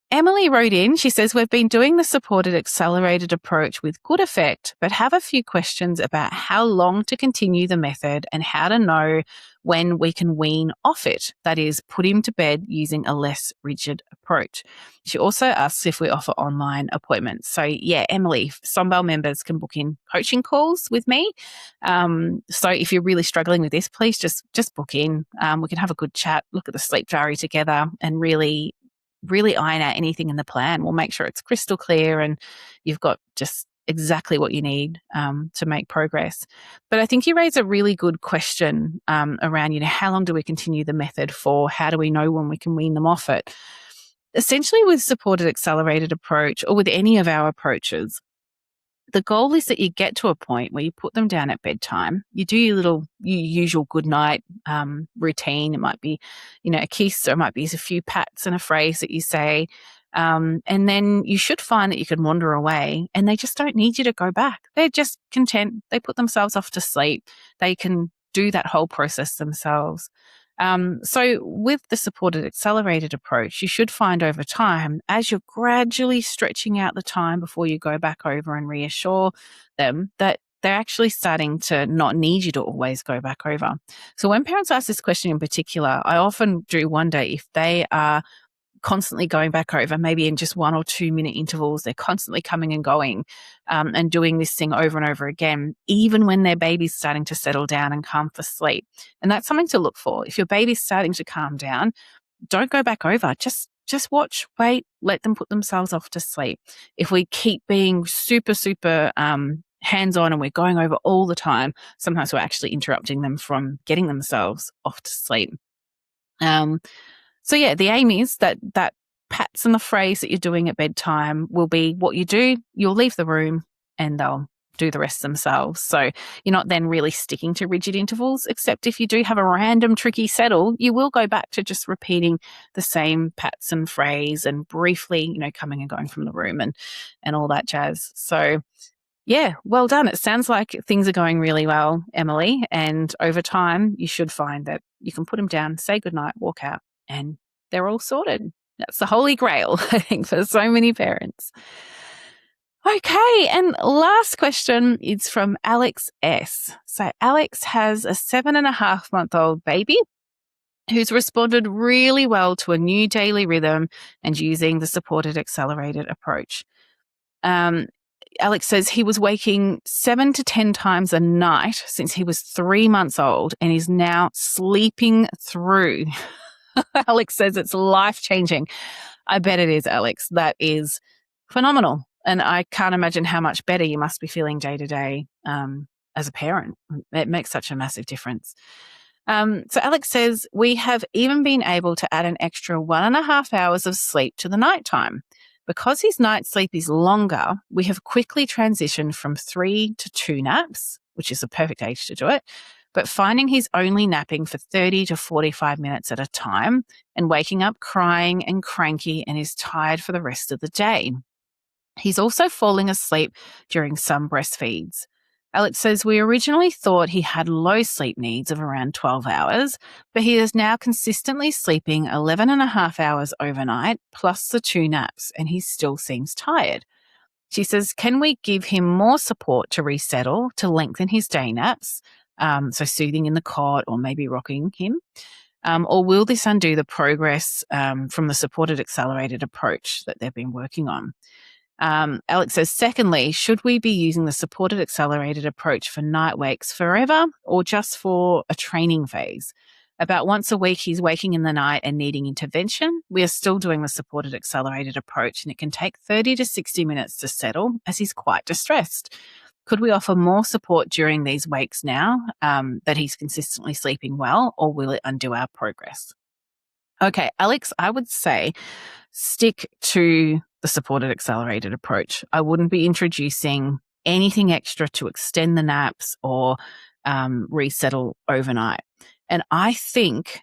Emily wrote in, she says, we've been doing the supported accelerated approach with good effect, but have a few questions about how long to continue the method and how to know when we can wean off it. That is, put him to bed using a less rigid approach. She also asks if we offer online appointments. So Emily, Sonbell members can book in coaching calls with me. So if you're really struggling with this, please just book in. We can have a good chat, look at the sleep diary together and really iron out anything in the plan. We'll make sure it's crystal clear and you've got just exactly what you need to make progress. But I think you raise a really good question around, how long do we continue the method for? How do we know when we can wean them off it? Essentially with supported accelerated approach or with any of our approaches, the goal is that you get to a point where you put them down at bedtime. You do your usual good night routine. It might be, a kiss, or it might be a few pats and a phrase that you say. And then you should find that you can wander away and they just don't need you to go back. They're just content. They put themselves off to sleep. They can do that whole process themselves. So with the supported accelerated approach, you should find over time, as you're gradually stretching out the time before you go back over and reassure them that they're actually starting to not need you to always go back over. So when parents ask this question in particular, I often do wonder if they are constantly going back over, maybe in just 1 or 2 minute intervals. They're constantly coming and going and doing this thing over and over again, even when their baby's starting to settle down and calm for sleep. And that's something to look for. If your baby's starting to calm down, don't go back over. Just watch, wait, let them put themselves off to sleep. If we keep being super, super hands-on and we're going over all the time, sometimes we're actually interrupting them from getting themselves off to sleep. So the aim is that pats and the phrase that you're doing at bedtime will be what you do. You'll leave the room and they'll do the rest themselves. So you're not then really sticking to rigid intervals, except if you do have a random tricky settle, you will go back to just repeating the same pats and phrase and briefly, coming and going from the room and all that jazz. So well done. It sounds like things are going really well, Emily. And over time, you should find that you can put them down, say goodnight, walk out, and they're all sorted. That's the holy grail, I think, for so many parents. Okay, and last question is from Alex S. So Alex has a 7.5-month-old baby who's responded really well to a new daily rhythm and using the supported accelerated approach. Alex says he was waking 7 to 10 times a night since he was 3 months old and is now sleeping through. Alex says it's life-changing. I bet it is, Alex. That is phenomenal. And I can't imagine how much better you must be feeling day to day as a parent. It makes such a massive difference. So Alex says, we have even been able to add an extra 1.5 hours of sleep to the nighttime. Because his night sleep is longer, we have quickly transitioned from 3 to 2 naps, which is the perfect age to do it, but finding he's only napping for 30 to 45 minutes at a time and waking up crying and cranky and is tired for the rest of the day. He's also falling asleep during some breastfeeds. Alex says, we originally thought he had low sleep needs of around 12 hours, but he is now consistently sleeping 11.5 hours overnight, plus the 2 naps, and he still seems tired. She says, can we give him more support to resettle, to lengthen his day naps, so soothing in the cot or maybe rocking him? Or will this undo the progress from the supported accelerated approach that they've been working on? Alex says, secondly, should we be using the supported accelerated approach for night wakes forever or just for a training phase? About once a week, he's waking in the night and needing intervention. We are still doing the supported accelerated approach, and it can take 30 to 60 minutes to settle as he's quite distressed. Could we offer more support during these wakes now that he's consistently sleeping well, or will it undo our progress? Okay, Alex, I would say stick to the supported accelerated approach. I wouldn't be introducing anything extra to extend the naps or resettle overnight. And I think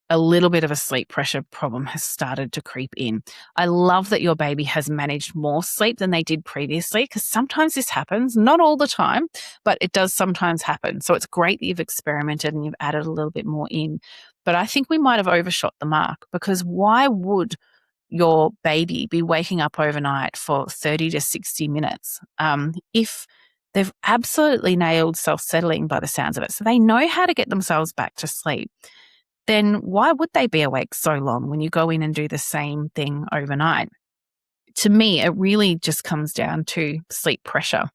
a little bit of a sleep pressure problem has started to creep in. I love that your baby has managed more sleep than they did previously, because sometimes this happens, not all the time, but it does sometimes happen. So it's great that you've experimented and you've added a little bit more in. But I think we might have overshot the mark, because why would your baby be waking up overnight for 30 to 60 minutes if they've absolutely nailed self-settling by the sounds of it? So they know how to get themselves back to sleep. Then why would they be awake so long when you go in and do the same thing overnight? To me, it really just comes down to sleep pressure.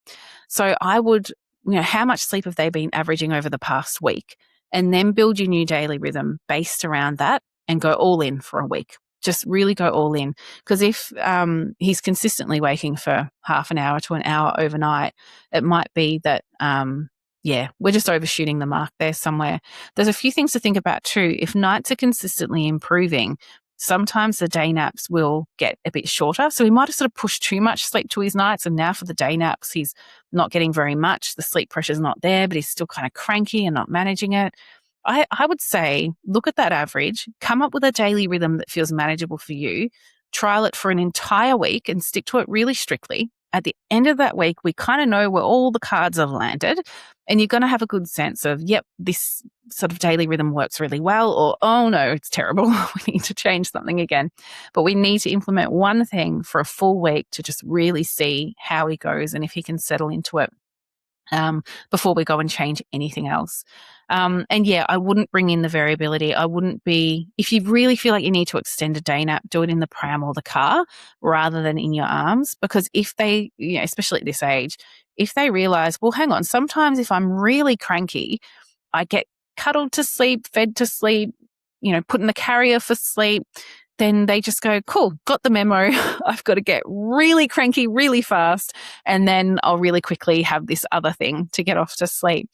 So I would, how much sleep have they been averaging over the past week? And then build your new daily rhythm based around that and go all in for a week. Just really go all in. Because if he's consistently waking for half an hour to an hour overnight, it might be that we're just overshooting the mark there somewhere. There's a few things to think about too. If nights are consistently improving, sometimes the day naps will get a bit shorter. So he might have sort of pushed too much sleep to his nights, and now for the day naps, he's not getting very much. The sleep pressure's not there, but he's still kind of cranky and not managing it. I would say look at that average, come up with a daily rhythm that feels manageable for you, trial it for an entire week and stick to it really strictly. At the end of that week, we kind of know where all the cards have landed, and you're going to have a good sense of, yep, this sort of daily rhythm works really well, or, oh no, it's terrible. We need to change something again. But we need to implement one thing for a full week to just really see how he goes and if he can settle into it before we go and change anything else. I wouldn't bring in the variability. I wouldn't be, if you really feel like you need to extend a day nap, do it in the pram or the car rather than in your arms. Because if they, especially at this age, if they realize, well, hang on, sometimes if I'm really cranky, I get cuddled to sleep, fed to sleep, put in the carrier for sleep, then they just go, cool, got the memo. I've got to get really cranky really fast, and then I'll really quickly have this other thing to get off to sleep.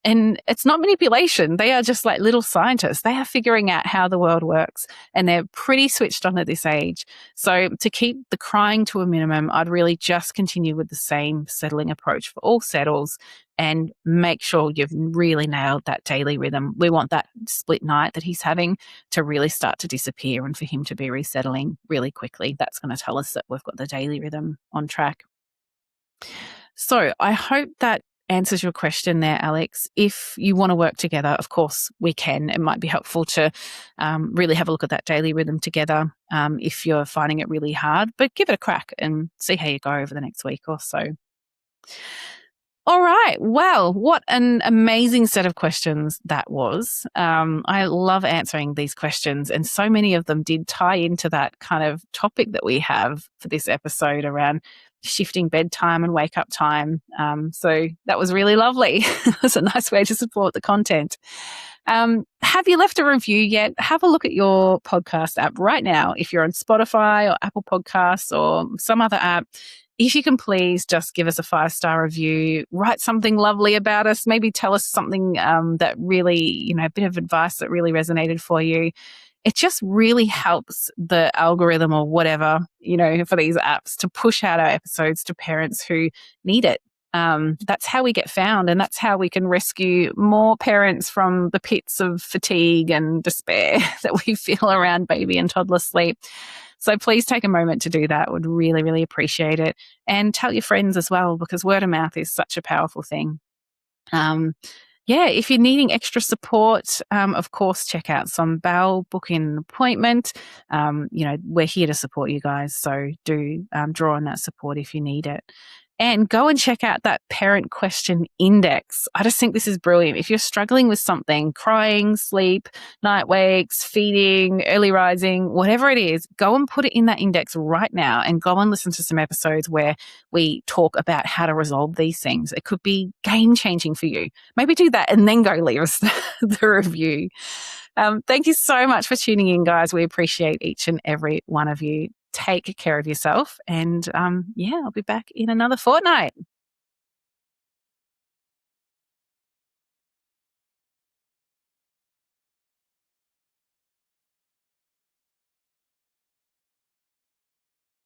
And it's not manipulation. They are just like little scientists. They are figuring out how the world works, and they're pretty switched on at this age. So to keep the crying to a minimum, I'd really just continue with the same settling approach for all settles and make sure you've really nailed that daily rhythm. We want that split night that he's having to really start to disappear and for him to be resettling really quickly. That's going to tell us that we've got the daily rhythm on track. So I hope that answers your question there, Alex. If you want to work together, of course we can. It might be helpful to really have a look at that daily rhythm together if you're finding it really hard, but give it a crack and see how you go over the next week or so. All right. Well, what an amazing set of questions that was. I love answering these questions, and so many of them did tie into that kind of topic that we have for this episode around shifting bedtime and wake up time. So that was really lovely. It was a nice way to support the content. Have you left a review yet? Have a look at your podcast app right now. If you're on Spotify or Apple Podcasts or some other app, if you can please just give us a 5-star review, write something lovely about us, maybe tell us something that really, a bit of advice that really resonated for you. It just really helps the algorithm or whatever, for these apps to push out our episodes to parents who need it. That's how we get found, and that's how we can rescue more parents from the pits of fatigue and despair that we feel around baby and toddler sleep. So please take a moment to do that. Would really, really appreciate it. And tell your friends as well, because word of mouth is such a powerful thing. If you're needing extra support, of course, check out Some Bell, book in an appointment. We're here to support you guys. So do draw on that support if you need it. And go and check out that parent question index. I just think this is brilliant. If you're struggling with something, crying, sleep, night wakes, feeding, early rising, whatever it is, go and put it in that index right now and go and listen to some episodes where we talk about how to resolve these things. It could be game changing for you. Maybe do that and then go leave us the review. Thank you so much for tuning in, guys. We appreciate each and every one of you. Take care of yourself, and I'll be back in another fortnight.